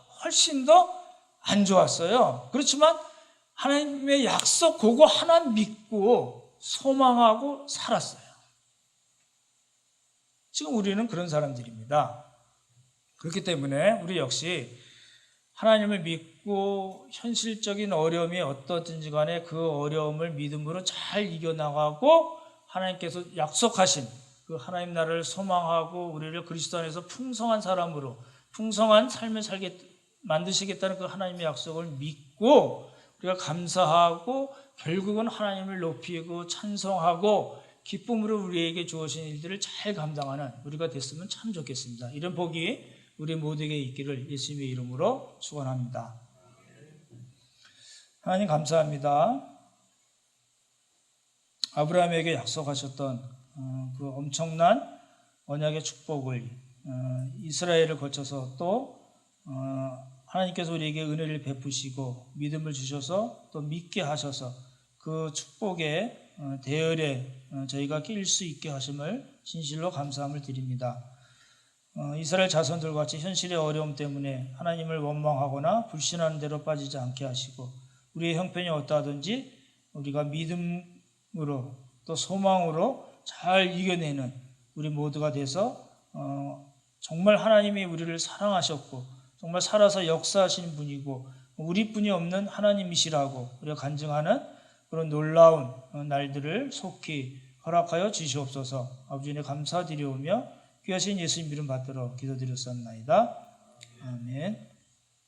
안 좋았어요. 그렇지만 하나님의 약속 그거 하나 믿고 소망하고 살았어요. 지금 우리는 그런 사람들입니다. 그렇기 때문에 우리 역시 하나님을 믿고 현실적인 어려움이 어떻든지 간에 그 어려움을 믿음으로 잘 이겨나가고 하나님께서 약속하신 그 하나님 나라를 소망하고 우리를 그리스도 안에서 풍성한 사람으로 풍성한 삶을 만드시겠다는 그 하나님의 약속을 믿고 우리가 감사하고 결국은 하나님을 높이고 찬송하고 기쁨으로 우리에게 주어진 일들을 잘 감당하는 우리가 됐으면 참 좋겠습니다. 이런 복이 우리 모두에게 있기를 예수님의 이름으로 축원합니다. 하나님 감사합니다. 아브라함에게 약속하셨던 그 엄청난 언약의 축복을 이스라엘을 거쳐서 또 하나님께서 우리에게 은혜를 베푸시고 믿음을 주셔서 또 믿게 하셔서 그 축복의 대열에 저희가 낄 수 있게 하심을 진실로 감사함을 드립니다. 이스라엘 자손들과 같이 현실의 어려움 때문에 하나님을 원망하거나 불신하는 대로 빠지지 않게 하시고 우리의 형편이 어떠하든지 우리가 믿음으로 또 소망으로 잘 이겨내는 우리 모두가 돼서 정말 하나님이 우리를 사랑하셨고 정말 살아서 역사하시는 분이고 우리뿐이 없는 하나님이시라고 우리가 간증하는 그런 놀라운 날들을 속히 허락하여 주시옵소서. 아버지 은혜 감사드리오며 귀하신 예수님 이름 받들어 기도드렸사옵나이다. 아멘.